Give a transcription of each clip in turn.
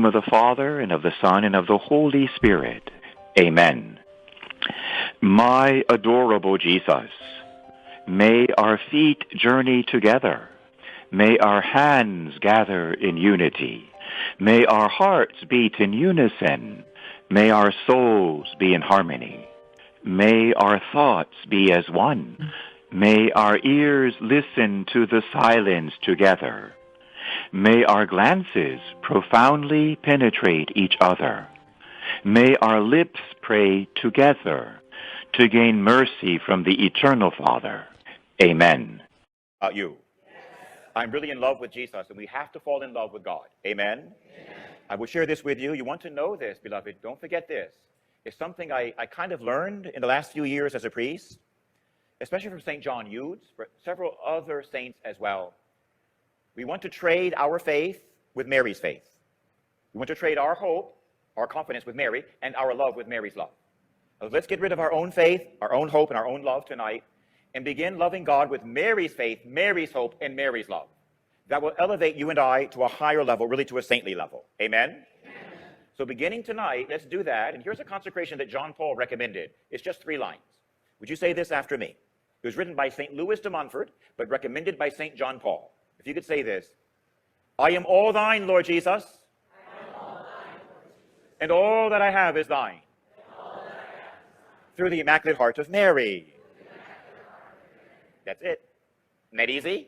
of the Father, and of the Son, and of the Holy Spirit. Amen. My adorable Jesus, may our feet journey together. May our hands gather in unity. May our hearts beat in unison. May our souls be in harmony. May our thoughts be as one. May our ears listen to the silence together. May our glances profoundly penetrate each other. May our lips pray together to gain mercy from the eternal Father. Amen. You. I'm really in love with Jesus, and we have to fall in love with God. Amen? Amen. I will share this with you. You want to know this, beloved. Don't forget this. It's something I kind of learned in the last few years as a priest, especially from St. John Eudes, but several other saints as well. We want to trade our faith with Mary's faith. We want to trade our hope, our confidence with Mary, and our love with Mary's love. So let's get rid of our own faith, our own hope, and our own love tonight, and begin loving God with Mary's faith, Mary's hope, and Mary's love. That will elevate you and I to a higher level, really to a saintly level. Amen? Amen. So beginning tonight, let's do that. And here's a consecration that John Paul recommended. It's just 3 lines. Would you say this after me? It was written by St. Louis de Montfort, but recommended by St. John Paul. If you could say this: I am all thine, Lord Jesus, and all that I have is thine. Through the Immaculate Heart of Mary. That's it. Isn't that easy?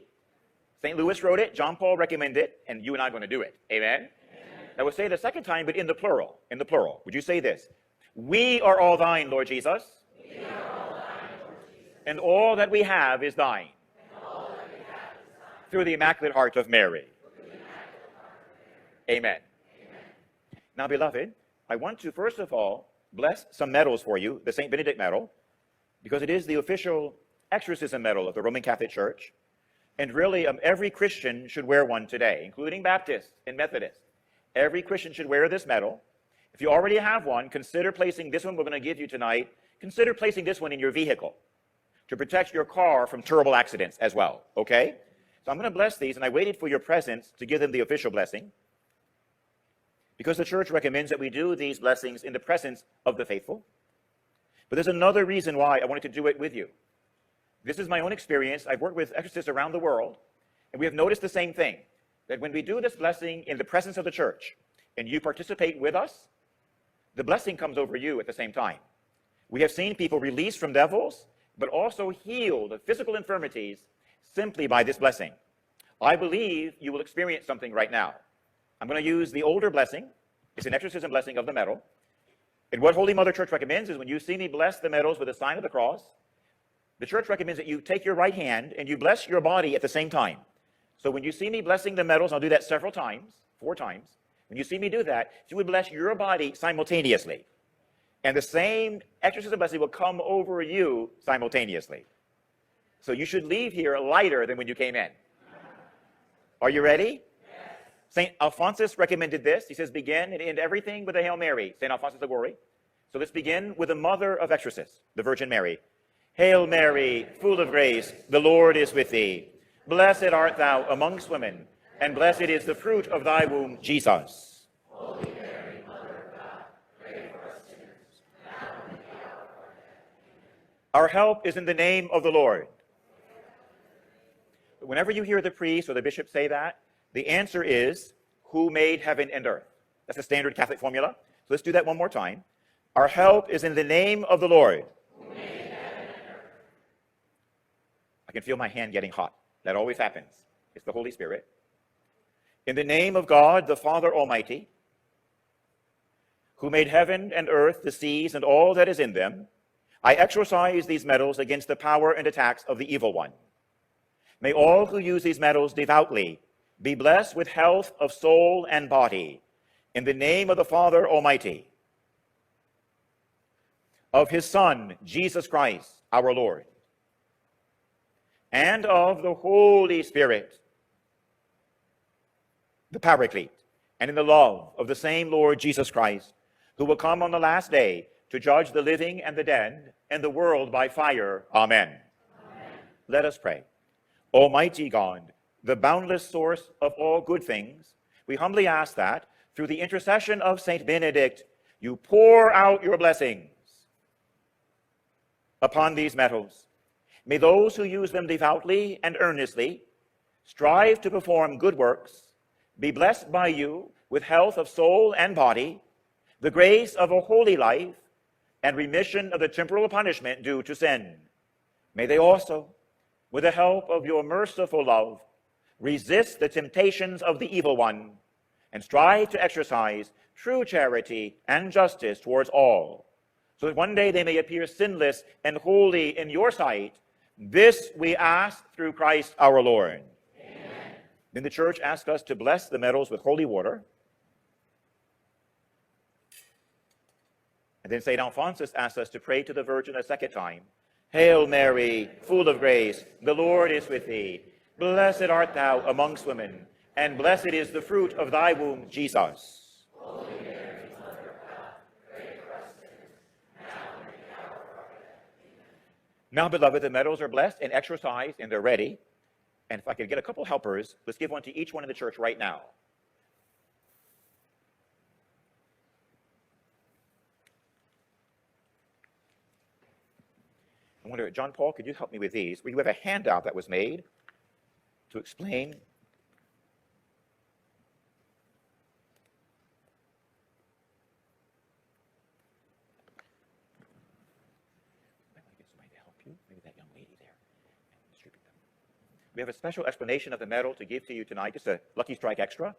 St. Louis wrote it, John Paul recommended it, and you and I are going to do it. Amen? Amen. I will say it a second time, but in the plural. In the plural. Would you say this? We are all thine, Lord Jesus. We are all thine, Lord Jesus. And all that we have is thine. And all that we have is thine. Through the Immaculate Heart of Mary. Amen. Amen. Now, beloved, I want to first of all bless some medals for you, the St. Benedict medal, because it is the official exorcism medal of the Roman Catholic Church. And really, every Christian should wear one today, including Baptists and Methodists. Every Christian should wear this medal. If you already have one, consider placing this one we're going to give you tonight. Consider placing this one in your vehicle to protect your car from terrible accidents as well, okay? So I'm going to bless these, and I waited for your presence to give them the official blessing, because the Church recommends that we do these blessings in the presence of the faithful. But there's another reason why I wanted to do it with you. This is my own experience. I've worked with exorcists around the world, and we have noticed the same thing, that when we do this blessing in the presence of the Church, and you participate with us, the blessing comes over you at the same time. We have seen people released from devils, but also healed of physical infirmities simply by this blessing. I believe you will experience something right now. I'm going to use the older blessing. It's an exorcism blessing of the medal. And what Holy Mother Church recommends is when you see me bless the medals with a sign of the cross, the Church recommends that you take your right hand and you bless your body at the same time. So when you see me blessing the medals, I'll do that several times, 4 times. When you see me do that, you would bless your body simultaneously. And the same exorcism blessing will come over you simultaneously. So you should leave here lighter than when you came in. Are you ready? Yes. St. Alphonsus recommended this. He says, begin and end everything with a Hail Mary. St. Alphonsus of Glory. So let's begin with the mother of exorcists, the Virgin Mary. Hail Mary, full of grace, the Lord is with thee. Blessed art thou amongst women, and blessed is the fruit of thy womb, Jesus. Holy Mary, Mother of God, pray for us sinners, now and at the hour of our death. Our help is in the name of the Lord. Whenever you hear the priest or the bishop say that, the answer is, who made heaven and earth? That's a standard Catholic formula. So let's do that one more time. Our help is in the name of the Lord. I can feel my hand getting hot. That always happens. It's the Holy Spirit. In the name of God, the Father Almighty, who made heaven and earth, the seas, and all that is in them, I exorcise these medals against the power and attacks of the evil one. May all who use these medals devoutly be blessed with health of soul and body, in the name of the Father Almighty, of his Son, Jesus Christ, our Lord, and of the Holy Spirit, the Paraclete, and in the love of the same Lord Jesus Christ, who will come on the last day to judge the living and the dead, and the world by fire. Amen. Amen. Let us pray. Almighty God, the boundless source of all good things, we humbly ask that, through the intercession of Saint Benedict, you pour out your blessings upon these medals. May those who use them devoutly and earnestly strive to perform good works, be blessed by you with health of soul and body, the grace of a holy life, and remission of the temporal punishment due to sin. May they also, with the help of your merciful love, resist the temptations of the evil one, and strive to exercise true charity and justice towards all, so that one day they may appear sinless and holy in your sight. This we ask through Christ our Lord. Amen. Then the Church asks us to bless the medals with holy water. And then St. Alphonsus asks us to pray to the Virgin a second time. Hail Mary, full of grace, the Lord is with thee. Blessed art thou amongst women, and blessed is the fruit of thy womb, Jesus. Holy Mary, Mother of God, pray for us sinners, now and at the hour of our death. Amen. Now, beloved, the medals are blessed and exorcised, and they're ready. And if I could get a couple helpers, let's give one to each one in the church right now. I wonder, John Paul, could you help me with these? We have a handout that was made to explain. I might get somebody to help you. Maybe that young lady there. And distribute them. We have a special explanation of the medal to give to you tonight. Just a Lucky Strike Extra.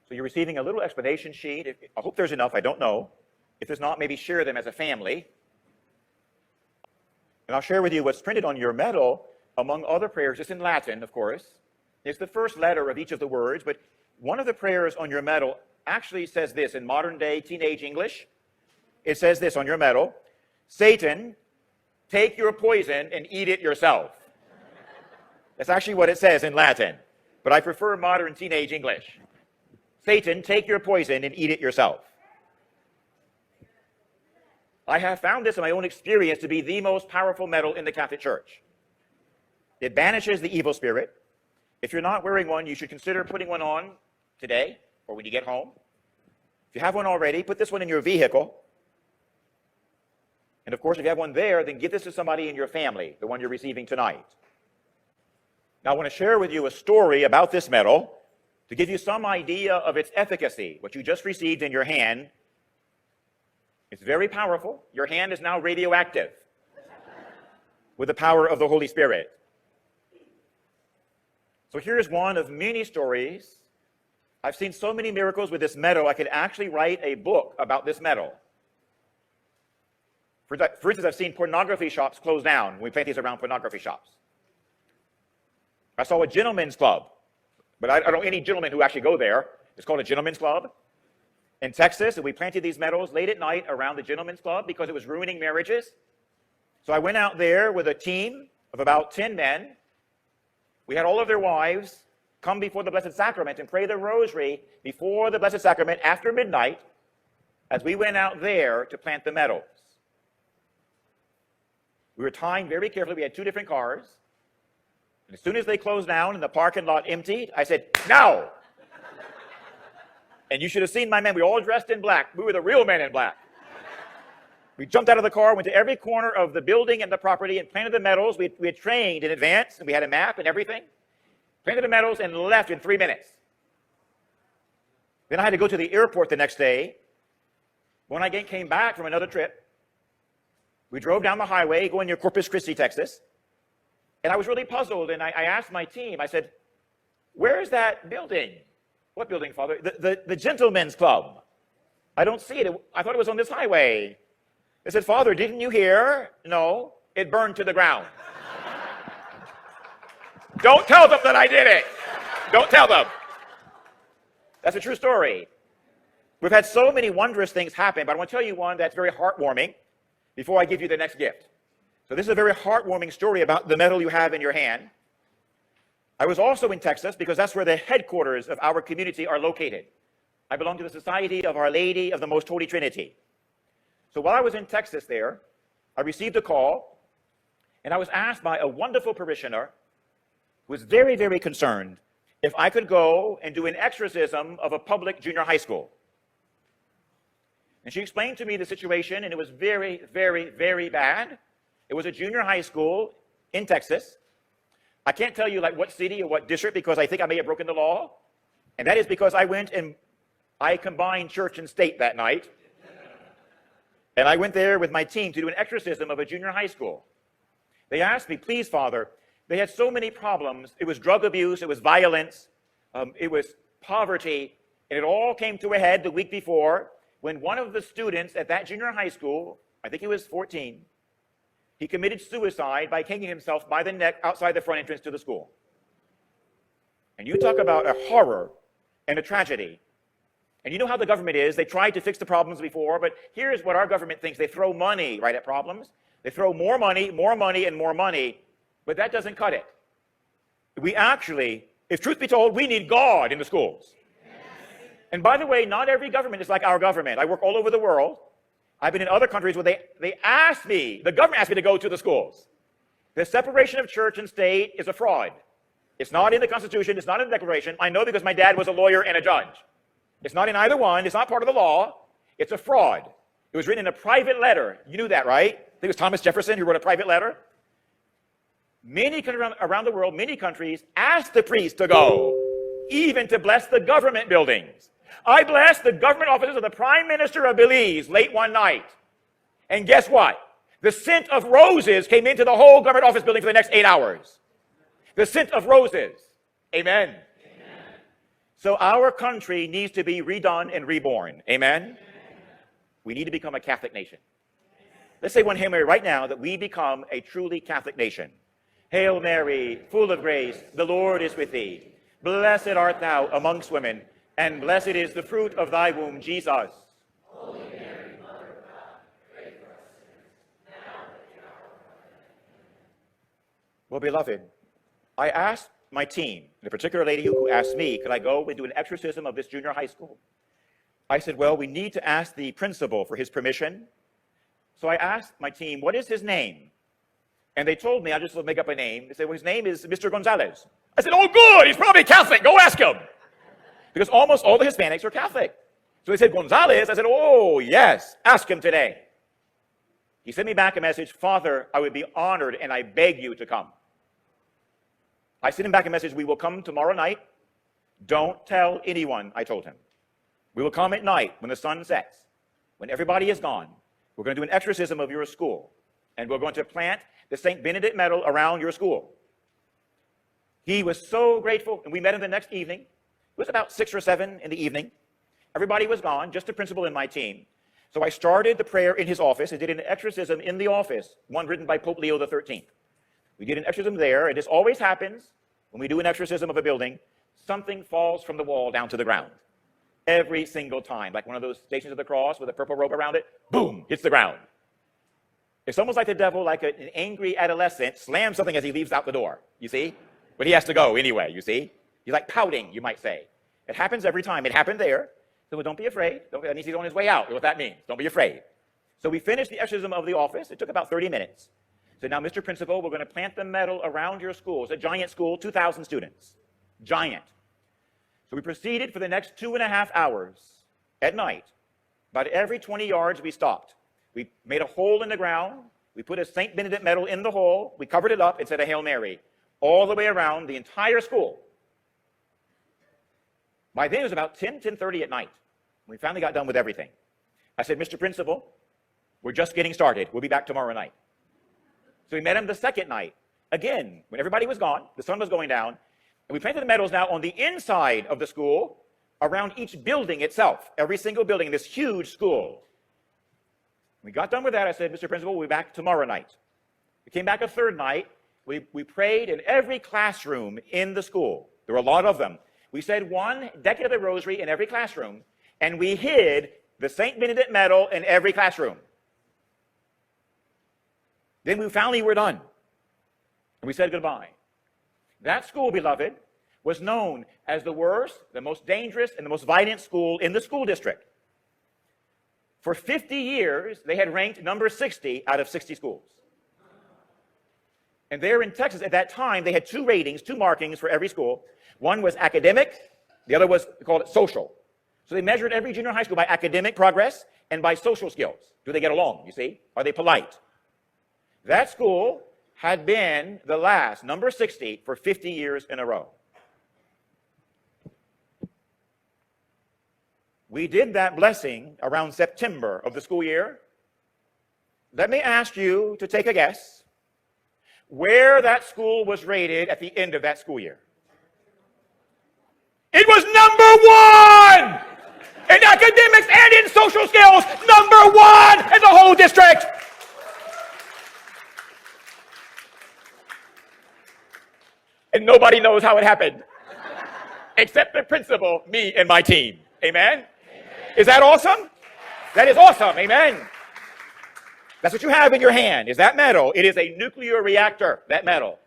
So you're receiving a little explanation sheet. I hope there's enough. I don't know. If there's not, maybe share them as a family. And I'll share with you what's printed on your medal, among other prayers. It's in Latin, of course. It's the first letter of each of the words, but one of the prayers on your medal actually says this in modern-day teenage English. It says this on your medal: Satan, take your poison and eat it yourself. That's actually what it says in Latin, but I prefer modern teenage English. Satan, take your poison and eat it yourself. I have found this in my own experience to be the most powerful medal in the Catholic Church. It banishes the evil spirit. If you're not wearing one, you should consider putting one on today or when you get home. If you have one already, put this one in your vehicle. And of course, if you have one there, then give this to somebody in your family, the one you're receiving tonight. Now, I want to share with you a story about this medal to give you some idea of its efficacy, what you just received in your hand. It's very powerful. Your hand is now radioactive with the power of the Holy Spirit. So here's one of many stories. I've seen so many miracles with this medal, I could actually write a book about this medal. For instance, I've seen pornography shops close down when we plant these around pornography shops. I saw a gentleman's club, but I don't know any gentlemen who actually go there. It's called a gentleman's club. In Texas, and we planted these medals late at night around the gentleman's club because it was ruining marriages. So I went out there with a team of about 10 men. We had all of their wives come before the Blessed Sacrament and pray the rosary before the Blessed Sacrament after midnight as we went out there to plant the medals. We were timed very carefully. We had 2 different cars. And as soon as they closed down and the parking lot emptied, I said, "Now!" And you should have seen my men. We were all dressed in black. We were the real men in black. We jumped out of the car, went to every corner of the building and the property and planted the medals. We had trained in advance, and we had a map and everything. Planted the medals and left in 3 minutes. Then I had to go to the airport the next day. When I came back from another trip, we drove down the highway going near Corpus Christi, Texas. And I was really puzzled, and I asked my team, I said, "Where is that building?" "What building, Father?" The Gentlemen's Club. "I don't see it. I thought it was on this highway." They said, "Father, didn't you hear?" "No, it burned to the ground." Don't tell them that I did it. Don't tell them. That's a true story. We've had so many wondrous things happen, but I want to tell you one that's very heartwarming before I give you the next gift. So this is a very heartwarming story about the medal you have in your hand. I was also in Texas because that's where the headquarters of our community are located. I belong to the Society of Our Lady of the Most Holy Trinity. So while I was in Texas there, I received a call, and I was asked by a wonderful parishioner was very, very concerned if I could go and do an exorcism of a public junior high school. And she explained to me the situation, and it was very, very, very bad. It was a junior high school in Texas. I can't tell you like what city or what district because I think I may have broken the law. And that is because I went and I combined church and state that night. And I went there with my team to do an exorcism of a junior high school. They asked me, please, Father, they had so many problems. It was drug abuse, it was violence, it was poverty, and it all came to a head the week before when one of the students at that junior high school, I think he was 14, he committed suicide by hanging himself by the neck outside the front entrance to the school. And you talk about a horror and a tragedy. And you know how the government is. They tried to fix the problems before, but here's what our government thinks. They throw money right at problems. They throw more money, and more money, but that doesn't cut it. We actually, if truth be told, we need God in the schools. And by the way, not every government is like our government. I work all over the world. I've been in other countries where they asked me, the government asked me to go to the schools. The separation of church and state is a fraud. It's not in the Constitution. It's not in the Declaration. I know because my dad was a lawyer and a judge. It's not in either one. It's not part of the law. It's a fraud. It was written in a private letter. You knew that, right? I think it was Thomas Jefferson who wrote a private letter. Many countries around the world, many countries asked the priest to go, even to bless the government buildings. I blessed the government offices of the Prime Minister of Belize late one night. And guess what? The scent of roses came into the whole government office building for the next 8 hours. The scent of roses. Amen. Amen. So our country needs to be redone and reborn. Amen. Amen. We need to become a Catholic nation. Let's say one Hail Mary right now that we become a truly Catholic nation. Hail Mary, full of grace, the Lord is with thee. Blessed art thou amongst women, and blessed is the fruit of thy womb, Jesus. Holy Mary, Mother of God, pray for us sinners, now and at the hour of our death. Well, beloved, I asked my team, the particular lady who asked me, could I go and do an exorcism of this junior high school? I said, well, we need to ask the principal for his permission. So I asked my team, what is his name? And they told me, I just make up a name. They said, well, his name is Mr. Gonzalez. I said, oh, good, he's probably Catholic. Go ask him. Because almost all the Hispanics are Catholic. So they said, Gonzalez. I said, oh, yes, ask him today. He sent me back a message, Father, I would be honored and I beg you to come. I sent him back a message, we will come tomorrow night. Don't tell anyone, I told him. We will come at night when the sun sets, when everybody is gone. We're going to do an exorcism of your school, and we're going to plant the St. Benedict medal around your school. He was so grateful, and we met him the next evening. It was about 6 or 7 in the evening. Everybody was gone, just the principal and my team. So I started the prayer in his office and did an exorcism in the office, one written by Pope Leo XIII. We did an exorcism there, and this always happens when we do an exorcism of a building. Something falls from the wall down to the ground. Every single time, like one of those Stations of the Cross with a purple rope around it, boom, hits the ground. It's almost like the devil, like an angry adolescent, slams something as he leaves out the door, you see? But he has to go anyway, you see? He's like pouting, you might say. It happens every time. It happened there. So don't be afraid. That means he's on his way out, what that means. Don't be afraid. So we finished the exorcism of the office. It took about 30 minutes. So now, Mr. Principal, we're going to plant the medal around your school. It's a giant school, 2,000 students. Giant. So we proceeded for the next 2.5 hours at night. About every 20 yards, we stopped. We made a hole in the ground. We put a St. Benedict medal in the hole. We covered it up and said a Hail Mary all the way around the entire school. By then, it was about 10:30 at night. We finally got done with everything. I said, Mr. Principal, we're just getting started. We'll be back tomorrow night. So we met him the second night. Again, when everybody was gone, the sun was going down, and we planted the medals now on the inside of the school, around each building itself, every single building in this huge school. We got done with that. I said, Mr. Principal, we'll be back tomorrow night. We came back a third night. We prayed in every classroom in the school. There were a lot of them. We said one decade of the rosary in every classroom, and we hid the St. Benedict medal in every classroom. Then we finally were done, and we said goodbye. That school, beloved, was known as the worst, the most dangerous, and the most violent school in the school district. For 50 years, they had ranked number 60 out of 60 schools. And there in Texas, at that time, they had two ratings, two markings for every school. One was academic, the other was called social. So they measured every junior high school by academic progress and by social skills. Do they get along, you see? Are they polite? That school had been the last, number 60, for 50 years in a row. We did that blessing around September of the school year. Let me ask you to take a guess where that school was rated at the end of that school year. It was number 1 in academics and in social skills. Number 1 in the whole district. And nobody knows how it happened except the principal, me, and my team. Amen? Is that awesome? That is awesome. Amen. That's what you have in your hand, is that metal. It is a nuclear reactor, that metal.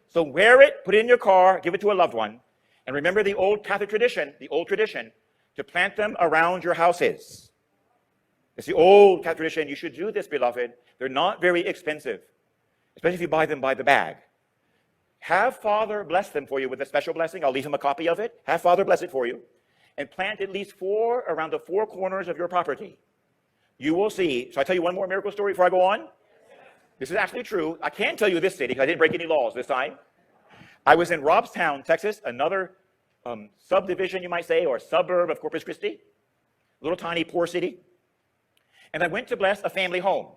So wear it, put it in your car, give it to a loved one, and remember the old Catholic tradition, to plant them around your houses. It's the old Catholic tradition. You should do this, beloved. They're not very expensive, especially if you buy them by the bag. Have Father bless them for you with a special blessing. I'll leave him a copy of it. Have Father bless it for you. And plant at least 4 around the 4 corners of your property. You will see. Shall I tell you one more miracle story before I go on? This is actually true. I can tell you this city because I didn't break any laws this time. I was in Robstown, Texas, another subdivision, you might say, or suburb of Corpus Christi, little tiny poor city. And I went to bless a family home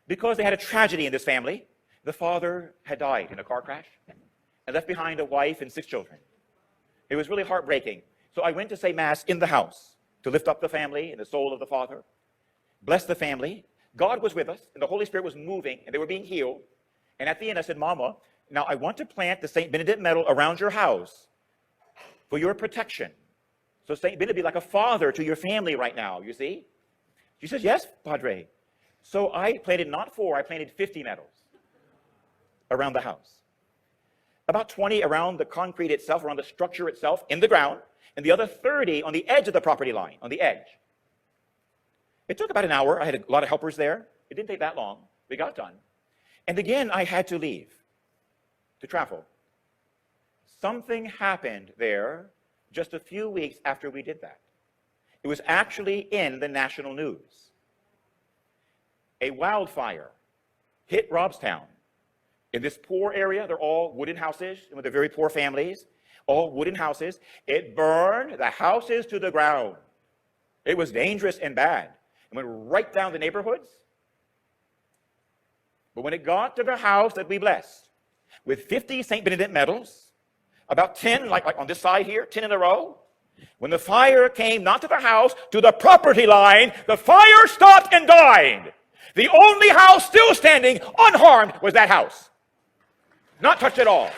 because they had a tragedy in this family. The father had died in a car crash and left behind a wife and 6 children. It was really heartbreaking. So I went to say Mass in the house to lift up the family and the soul of the father. Bless the family. God was with us, and the Holy Spirit was moving, and they were being healed. And at the end, I said, Mama, now I want to plant the St. Benedict medal around your house for your protection. So St. Benedict be like a father to your family right now, you see? She says, yes, Padre. So I planted not 4, I planted 50 medals around the house. About 20 around the concrete itself, around the structure itself, in the ground, and the other 30 on the edge of the property line, on the edge. It took about an hour. I had a lot of helpers there. It didn't take that long. We got done. And again, I had to leave to travel. Something happened there just a few weeks after we did that. It was actually in the national news. A wildfire hit Robstown. In this poor area, they're all wooden houses, with the very poor families, all wooden houses. It burned the houses to the ground. It was dangerous and bad. It went right down the neighborhoods. But when it got to the house that we blessed, with 50 St. Benedict medals, about 10, like on this side here, 10 in a row, when the fire came not to the house, to the property line, the fire stopped and died. The only house still standing unharmed was that house. Not touched at all.